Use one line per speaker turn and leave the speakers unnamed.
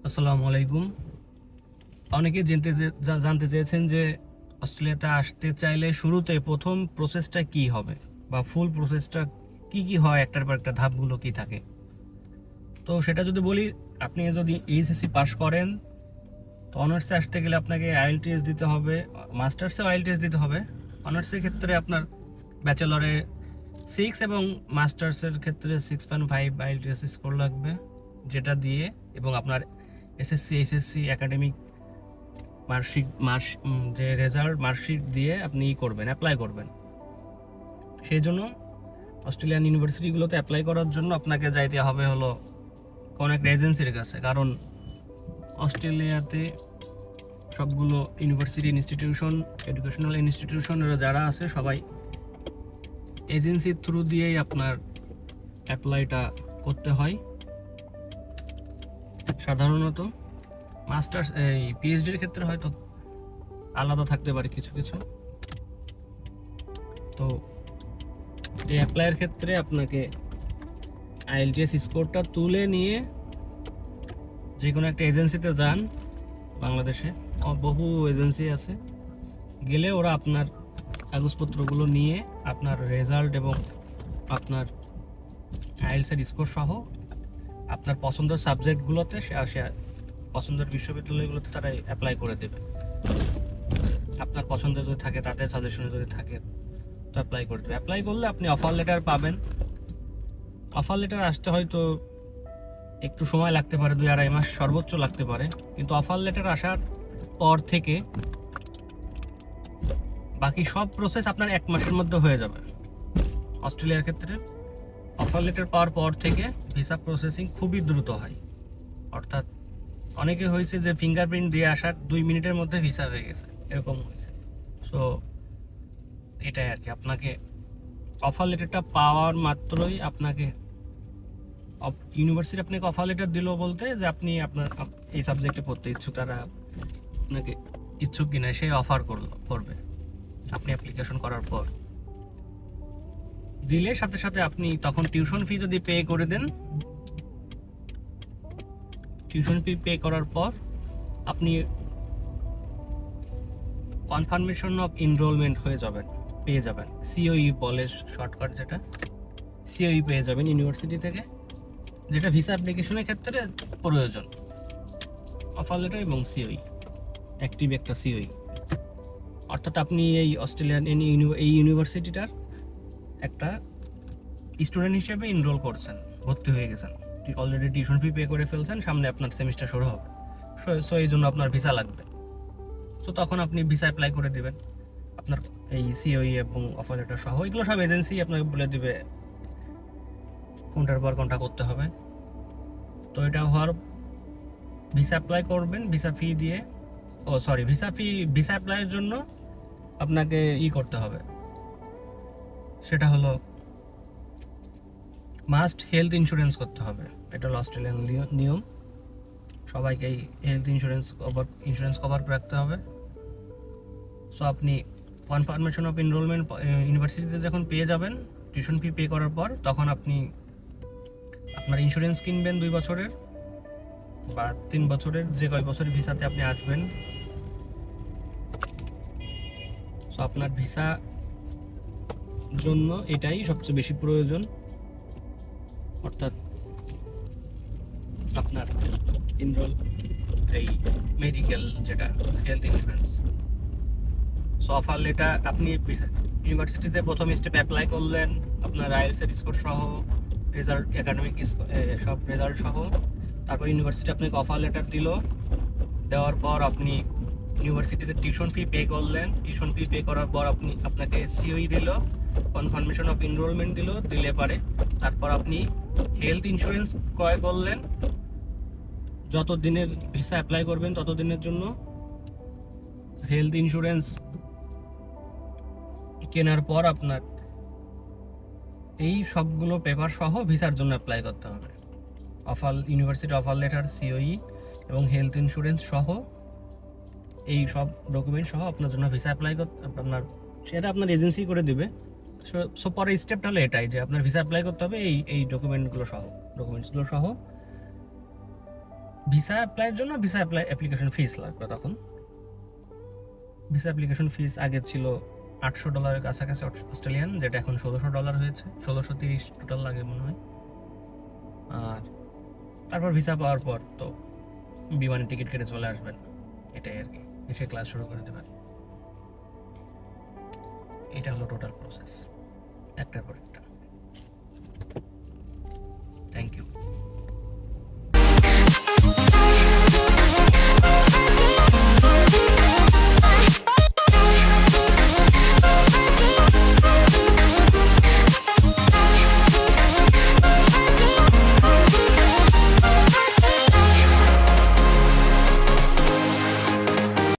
আসসালামু আলাইকুম। অনেকে জানতে চেয়েছেন যে অস্ট্রেলিয়াতে আসতে চাইলে শুরুতে প্রথম প্রসেসটা কি হবে বা ফুল প্রসেসটা কি কি হয়, একটার পর একটা ধাপগুলো কি থাকে। তো সেটা যদি বলি, আপনি যদি এইচএসসি পাস করেন তো অনার্সে আসতে গেলে আপনাকে আইএলটিএস দিতে হবে, মাস্টার্সেও আইএলটিএস দিতে হবে। অনার্সের ক্ষেত্রে আপনার ব্যাচেলরে 6 এবং মাস্টার্সের ক্ষেত্রে 6.5 আইএলটিএস স্কোর লাগবে, যেটা দিয়ে এবং আপনার এসএসসি এইচএসসি একাডেমিক যে রেজাল্ট মার্কশিট দিয়ে আপনি অ্যাপ্লাই করবেন। সেই জন্য অস্ট্রেলিয়ান ইউনিভার্সিটিগুলোতে অ্যাপ্লাই করার জন্য আপনাকে যাইতে হবে হলো কোনো একটা এজেন্সির কাছে, কারণ অস্ট্রেলিয়াতে সবগুলো ইউনিভার্সিটি ইনস্টিটিউশন, এডুকেশনাল ইনস্টিটিউশনের যারা আছে সবাই এজেন্সির থ্রু দিয়েই আপনার অ্যাপ্লাইটা করতে হয় সাধারণত। মাস্টার্স এই পিএইচডির ক্ষেত্রে হয়তো আলাদা থাকতে পারে কিছু কিছু। তো এই অ্যাপ্লাইয়ের ক্ষেত্রে আপনাকে আইএলটিএস স্কোরটা তুলে নিয়ে যে কোনো একটা এজেন্সিতে যান। বাংলাদেশে বহু এজেন্সি আছে, গেলে ওরা আপনার কাগজপত্রগুলো নিয়ে আপনার রেজাল্ট এবং আপনার আইএলটিএস স্কোর সহ আপনার পছন্দের সাবজেক্টগুলোতে পছন্দের বিশ্ববিদ্যালয়গুলোতে তারা অ্যাপ্লাই করে দেবে। আপনার পছন্দ যদি থাকে, তাদের সাজেশনে যদি থাকে তো অ্যাপ্লাই করে দেবে। অ্যাপ্লাই করলে আপনি অফার লেটার পাবেন। অফার লেটার আসতে হয়তো একটু সময় লাগতে পারে, 2-2.5 মাস সর্বোচ্চ লাগতে পারে, কিন্তু অফার লেটার আসার পর থেকে বাকি সব প্রসেস আপনার 1 মাসের মধ্যে হয়ে যাবে। অস্ট্রেলিয়ার ক্ষেত্রে অফার লেটার পাওয়ার পর থেকে ভিসা প্রসেসিং খুবই দ্রুত হয়। অর্থাৎ অনেকে হয়েছে যে ফিঙ্গারপ্রিন্ট দিয়ে আসার 2 মিনিটের মধ্যে ভিসা হয়ে গেছে, এরকম হয়েছে। সো এটাই আর কি, আপনাকে অফার লেটারটা পাওয়ার মাত্রই আপনাকে ইউনিভার্সিটি আপনাকে অফার লেটার দিল বলতে যে আপনি আপনার এই সাবজেক্টে পড়তে ইচ্ছুক, তারা আপনাকে ইচ্ছুক কিনা সে অফার করবে। আপনি অ্যাপ্লিকেশন করার পর দিলে সাথে সাথে আপনি তখন টিউশন ফি যদি পে করে দেন, টিউশন ফি পে করার পর আপনি কনফার্মেশন অফ এনরোলমেন্ট পেয়ে যাবেন। সিওই বলে শর্টকাট, যেটা সিওই পেয়ে যাবেন ইউনিভার্সিটি থেকে, যেটা ভিসা অ্যাপ্লিকেশনের ক্ষেত্রে প্রয়োজন। অফার লেটার এবং সিওই, অ্যাক্টিভ একটা সিওই। অর্থাৎ আপনি এই অস্ট্রেলিয়ান এই ইউনিভার্সিটিটার একটা স্টুডেন্ট হিসেবে এনরোল করছেন, ভর্তি হয়ে গেছেন, অলরেডি টিউশন ফি পে করে ফেলছেন, সামনে আপনার সেমিস্টার শুরু হবে। সো এই জন্য আপনার ভিসা লাগবে। সো তখন আপনি ভিসা অ্যাপ্লাই করে দেবেন। আপনার এই সিওই এবং অফার লেটার সহ এগুলো সব এজেন্সি আপনাকে বলে দিবে কোনটার পর কোনটা করতে হবে। তো এটা হওয়ার ভিসা অ্যাপ্লাই করবেন ভিসা ফি দিয়ে। ভিসা অ্যাপ্লাইয়ের জন্য আপনাকে করতে হবে, সেটা হলো মাস্ট হেলথ ইন্স্যুরেন্স করতে হবে। এটা হলো অস্ট্রেলিয়ান নিয়ম, সবাইকেই হেলথ ইন্স্যুরেন্স কভার রাখতে হবে। সো আপনি কনফার্মেশন অফ এনরোলমেন্ট ইউনিভার্সিটিতে যখন পেয়ে যাবেন টিউশন ফি পে করার পর, তখন আপনি আপনার ইন্স্যুরেন্স কিনবেন 2 বছরের বা 3 বছরের, যে কয় বছরের ভিসাতে আপনি আসবেন। সো আপনার ভিসা জন্য এটাই সবচেয়ে বেশি প্রয়োজন, অর্থাৎ আপনার এই মেডিকেল, যেটা health insurance. So offer letter আপনি ইউনিভার্সিটিতে প্রথম স্টেপ অ্যাপ্লাই করলেন, আপনার আইএলটিএস স্কোর সহ রেজাল্ট, একাডেমিক সব রেজাল্ট সহ। তারপর ইউনিভার্সিটি আপনাকে অফার লেটার দিল, দেওয়ার পর আপনি ইউনিভার্সিটিতে টিউশন ফি পে করলেন। টিউশন ফি পে করার পর আপনাকে সিওই দিল, কনফার্মেশন অফ এনরোলমেন্ট দিলে পারে। তারপর আপনি হেলথ ইন্স্যুরেন্স ক্রয় করলেন, যত দিনের ভিসা অ্যাপ্লাই করবেন তত দিনের জন্য হেলথ ইন্স্যুরেন্স কেনার পর আপনার এই সবগুলো পেপার সহ ভিসার জন্য অ্যাপ্লাই করতে হবে। ইউনিভার্সিটি অফার লেটার, সিওই এবং হেলথ ইন্স্যুরেন্স সহ এই সব ডকুমেন্ট সহ আপনার জন্য ভিসা অ্যাপ্লাই সেটা আপনার এজেন্সি করে দিবে। সো পরের স্টেপটা হলো এটাই, যে আপনার ভিসা অ্যাপ্লাই করতে হবে এই ডকুমেন্টসগুলো সহ। ভিসা অ্যাপ্লাইয়ের জন্য ভিসা অ্যাপ্লিকেশন ফিস লাগবে তখন। ভিসা অ্যাপ্লিকেশন ফিস আগে ছিল $800 কাছাকাছি অস্ট্রেলিয়ান, যেটা এখন $1600 হয়েছে, 1630 টোটাল লাগে মনে হয়। আর তারপর ভিসা পাওয়ার পর তো বিমানের টিকিট কেটে চলে আসবেন, এটাই আর কি, এসে ক্লাস শুরু করে দেবেন। এটা হলো টোটাল প্রসেস একটার পরে।